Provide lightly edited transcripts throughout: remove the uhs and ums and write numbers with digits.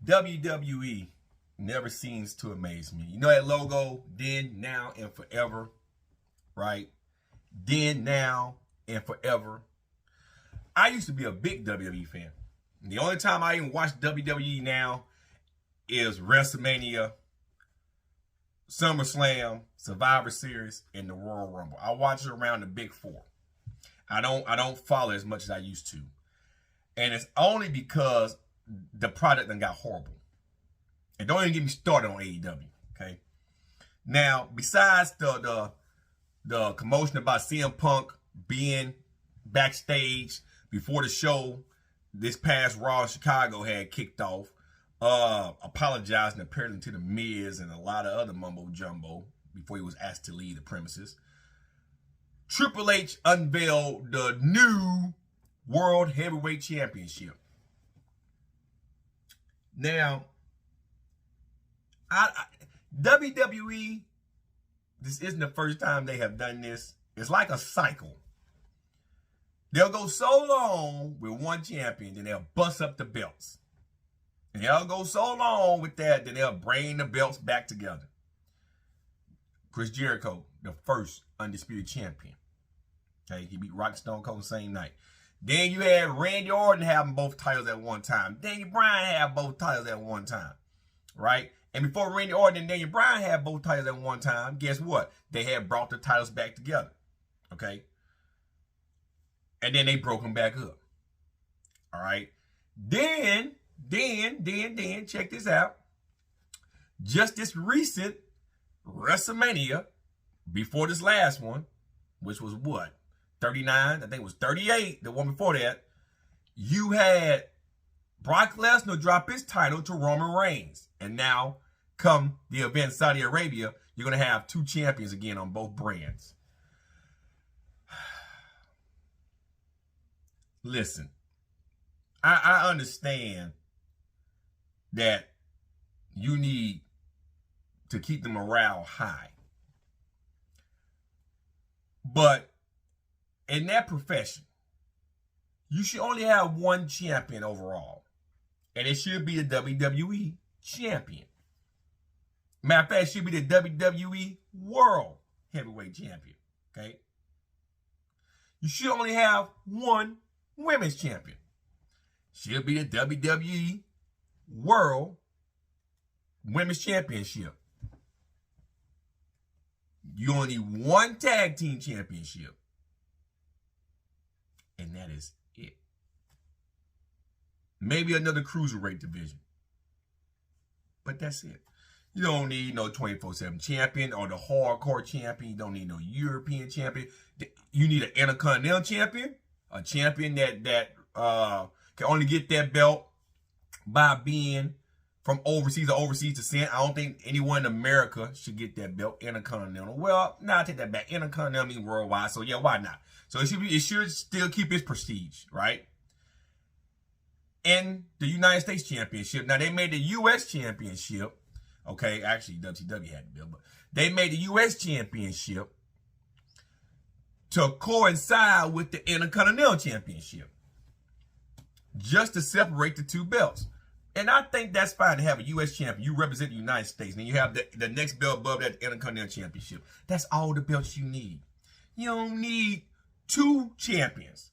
WWE never seems to amaze me. You know that logo, then, now, and forever, right? Then, now, and forever. I used to be a big WWE fan. The only time I even watch WWE now is WrestleMania, SummerSlam, Survivor Series, and the Royal Rumble. I watch it around the big four. I don't follow as much as I used to. And it's only because the product done got horrible. And don't even get me started on AEW, okay? Now, besides the commotion about CM Punk being backstage before the show, this past Raw in Chicago had kicked off, apologizing apparently to the Miz and a lot of other mumbo jumbo before he was asked to leave the premises. Triple H unveiled the new World Heavyweight Championship. Now, WWE, this isn't the first time they have done this. It's like a cycle. They'll go so long with one champion, then they'll bust up the belts. And they'll go so long with that, then they'll bring the belts back together. Chris Jericho, the first undisputed champion. Okay, he beat Rock Stone Cold the same night. Then you had Randy Orton having both titles at one time. Daniel Bryan had both titles at one time. Right? And before Randy Orton and Daniel Bryan had both titles at one time, guess what? They had brought the titles back together. Okay? And then they broke them back up. All right? Then, check this out. Just this recent WrestleMania, before this last one, which was what? 39, I think it was 38, the one before that, you had Brock Lesnar drop his title to Roman Reigns. And now, come the event in Saudi Arabia, you're going to have two champions again on both brands. Listen, I understand that you need to keep the morale high. But in that profession, you should only have one champion overall. And it should be the WWE champion. Matter of fact, it should be the WWE World Heavyweight Champion. Okay? You should only have one women's champion. Should be the WWE World Women's Championship. You only need one tag team championship. And that is it. Maybe another cruiserweight division. But that's it. You don't need no 24/7 champion or the hardcore champion. You don't need no European champion. You need an Intercontinental champion. A champion that can only get that belt by being from overseas or overseas descent. I don't think anyone in America should get that belt, Intercontinental. Well, I take that back. Intercontinental means worldwide, so yeah, why not? So it should still keep its prestige, right? And the United States Championship. Now, they made the U.S. Championship. Okay, actually, WCW had the belt, but they made the U.S. Championship to coincide with the Intercontinental Championship, just to separate the two belts. And I think that's fine to have a U.S. champion. You represent the United States. And then you have the next belt above that, Intercontinental Championship. That's all the belts you need. You don't need two champions.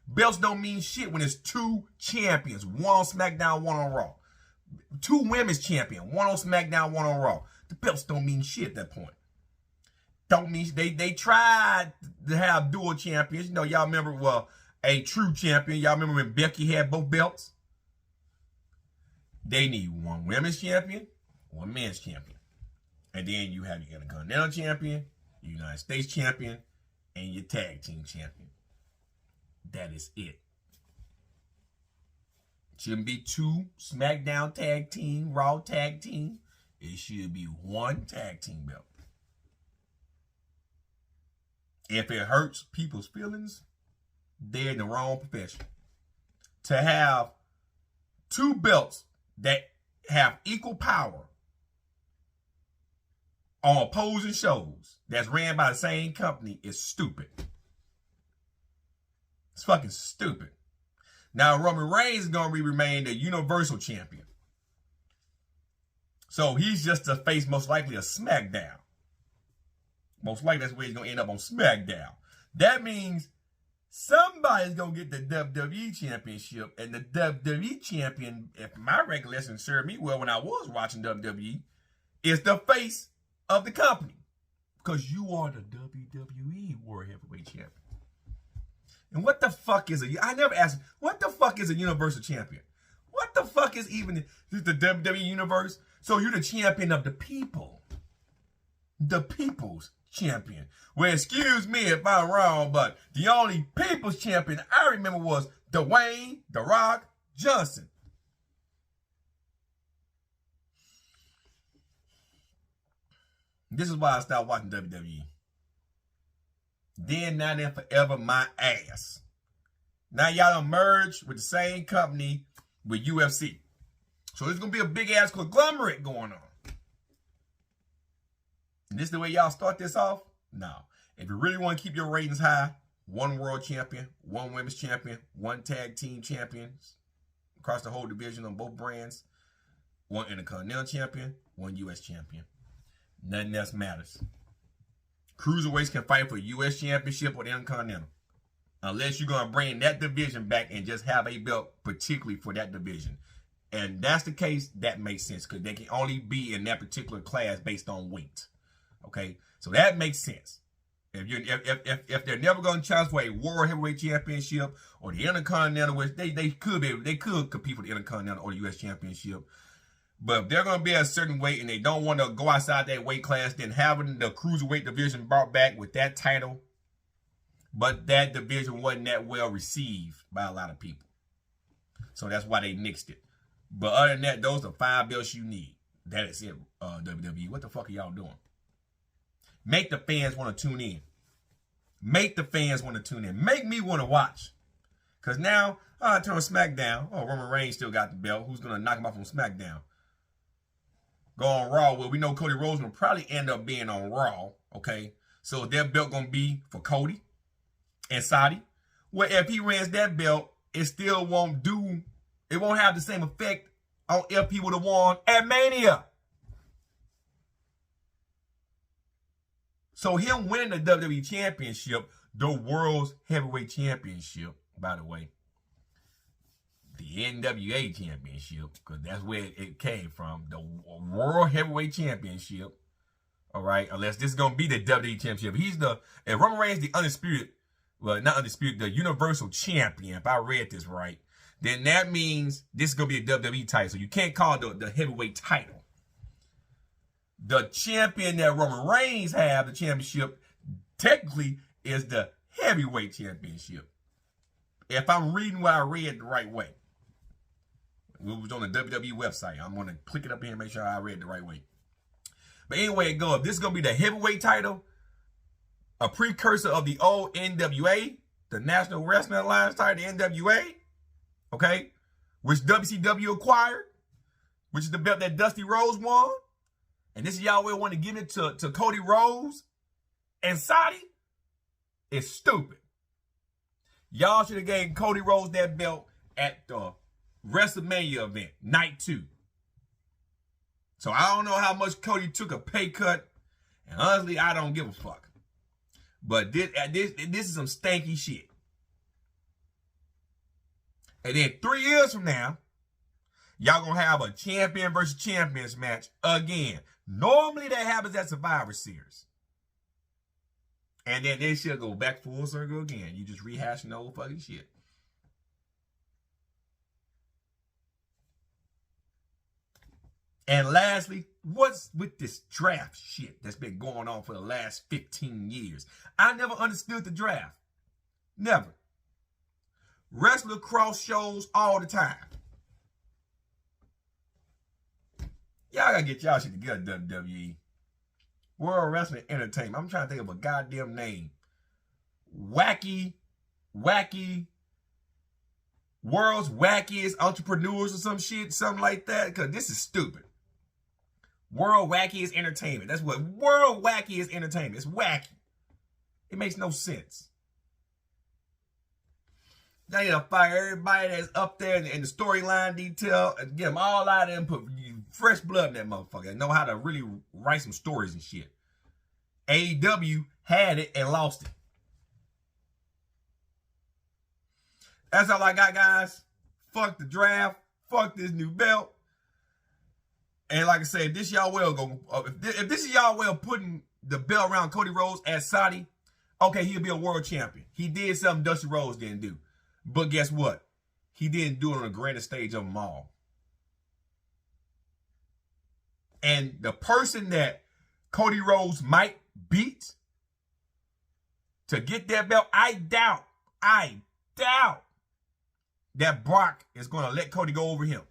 Belts don't mean shit when it's two champions. One on SmackDown, one on Raw. Two women's champion. One on SmackDown, one on Raw. The belts don't mean shit at that point. Don't mean they tried to have dual champions. You know, y'all remember, well, a true champion. Y'all remember when Becky had both belts? They need one women's champion, one men's champion. And then you have your Intercontinental champion, your United States champion, and your tag team champion. That is it. Shouldn't be two SmackDown tag team, Raw tag team. It should be one tag team belt. If it hurts people's feelings, they're in the wrong profession. To have two belts that have equal power on opposing shows that's ran by the same company is stupid. It's fucking stupid. Now, Roman Reigns is going to remain the Universal Champion. So he's just a face most likely of SmackDown. Most likely that's where he's going to end up on SmackDown. That means somebody's going to get the WWE Championship. And the WWE Champion, if my recollection served me well when I was watching WWE, is the face of the company. Because you are the WWE World Heavyweight Champion. And what the fuck is I never asked, what the fuck is a Universal Champion? What the fuck is even the WWE Universe? So you're the champion of the people. The people's champion. Well, excuse me if I'm wrong, but the only people's champion I remember was Dwayne "The Rock" Johnson. This is why I stopped watching WWE. Then, now, then, forever, my ass. Now y'all done merged with the same company with UFC. So there's going to be a big-ass conglomerate going on. And this is the way y'all start this off? No. If you really want to keep your ratings high, one world champion, one women's champion, one tag team champions across the whole division on both brands, one intercontinental champion, one U.S. champion. Nothing else matters. Cruiserweights can fight for U.S. championship or the intercontinental. Unless you're going to bring that division back and just have a belt particularly for that division. And that's the case, that makes sense. Because they can only be in that particular class based on weight. Okay? So that makes sense. If they're never going to challenge for a World Heavyweight Championship or the Intercontinental, which they could compete for the Intercontinental or the U.S. Championship. But if they're going to be at a certain weight and they don't want to go outside that weight class, then having the Cruiserweight division brought back with that title, but that division wasn't that well received by a lot of people. So that's why they nixed it. But other than that, those are 5 belts you need. That is it, WWE. What the fuck are y'all doing? Make the fans want to tune in. Make the fans want to tune in. Make me want to watch. Because now, I turn on SmackDown. Oh, Roman Reigns still got the belt. Who's going to knock him off on SmackDown? Go on Raw. Well, we know Cody Rhodes will probably end up being on Raw. Okay? So their belt going to be for Cody and Saudi. Well, if he wins that belt, it still won't have the same effect on if he would have won at Mania. So him winning the WWE Championship, the World's Heavyweight Championship, by the way, the NWA Championship, because that's where it came from, the World Heavyweight Championship, all right, unless this is going to be the WWE Championship. If Roman Reigns the undisputed, well, not undisputed, the Universal Champion, if I read this right, then that means this is going to be a WWE title. So you can't call it the heavyweight title. The champion that Roman Reigns have, the championship, technically is the heavyweight championship. If I'm reading what I read the right way. It was on the WWE website. I'm going to click it up here and make sure I read the right way. But anyway, it goes. This is going to be the heavyweight title. A precursor of the old NWA, the National Wrestling Alliance title, the NWA. Okay? Which WCW acquired. Which is the belt that Dusty Rhodes won. And this is y'all will want to give it to Cody Rhodes and Saudi. It's stupid. Y'all should have gave Cody Rhodes that belt at the WrestleMania event, night 2. So I don't know how much Cody took a pay cut. And honestly, I don't give a fuck. But this is some stanky shit. And then 3 years from now, y'all gonna have a champion versus champions match again. Normally that happens at Survivor Series. And then they should go back full circle again. You just rehashing the old fucking shit. And lastly, what's with this draft shit that's been going on for the last 15 years? I never understood the draft. Never. Wrestler cross shows all the time. Y'all gotta get y'all shit together, WWE. World Wrestling Entertainment. I'm trying to think of a goddamn name. Wacky, World's Wackiest Entrepreneurs or some shit, something like that. Because this is stupid. World Wackiest Entertainment. That's what World Wackiest Entertainment. It's wacky. It makes no sense. They need to fire everybody that's up there in the storyline detail and get them all out there and put fresh blood in that motherfucker. Know how to really write some stories and shit. AEW had it and lost it. That's all I got, guys. Fuck the draft. Fuck this new belt. And like I said, if this y'all well if this is y'all well putting the belt around Cody Rhodes as Saudi, okay, he'll be a world champion. He did something Dusty Rhodes didn't do. But guess what? He didn't do it on the grandest stage of them all. And the person that Cody Rhodes might beat to get that belt, I doubt that Brock is going to let Cody go over him.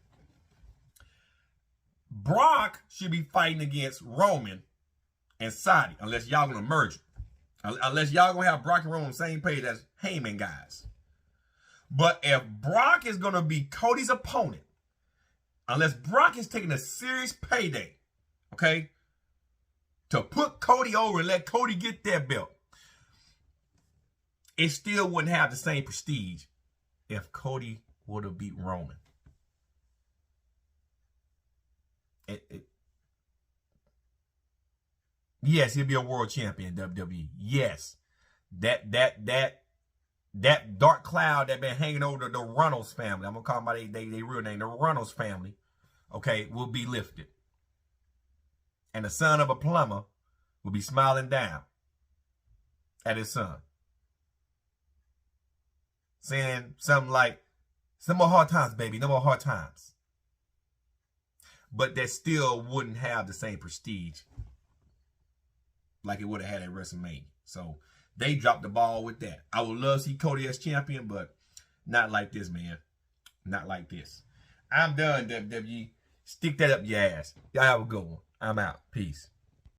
Brock should be fighting against Roman and Saudi, unless y'all going to merge them. Unless y'all going to have Brock and Roman on the same page as Heyman guys. But if Brock is going to be Cody's opponent, unless Brock is taking a serious payday, okay, to put Cody over and let Cody get that belt, it still wouldn't have the same prestige if Cody would have beat Roman. Yes, he'll be a world champion in WWE. Yes. That dark cloud that been hanging over the Runnels family, I'm going to call them by their real name, the Runnels family, okay, will be lifted. And the son of a plumber will be smiling down at his son, saying something like, "No more hard times, baby, no more hard times." But that still wouldn't have the same prestige like it would have had at WrestleMania. So they dropped the ball with that. I would love to see Cody as champion, but not like this, man. Not like this. I'm done, WWE. Stick that up your ass. Y'all have a good one. I'm out. Peace.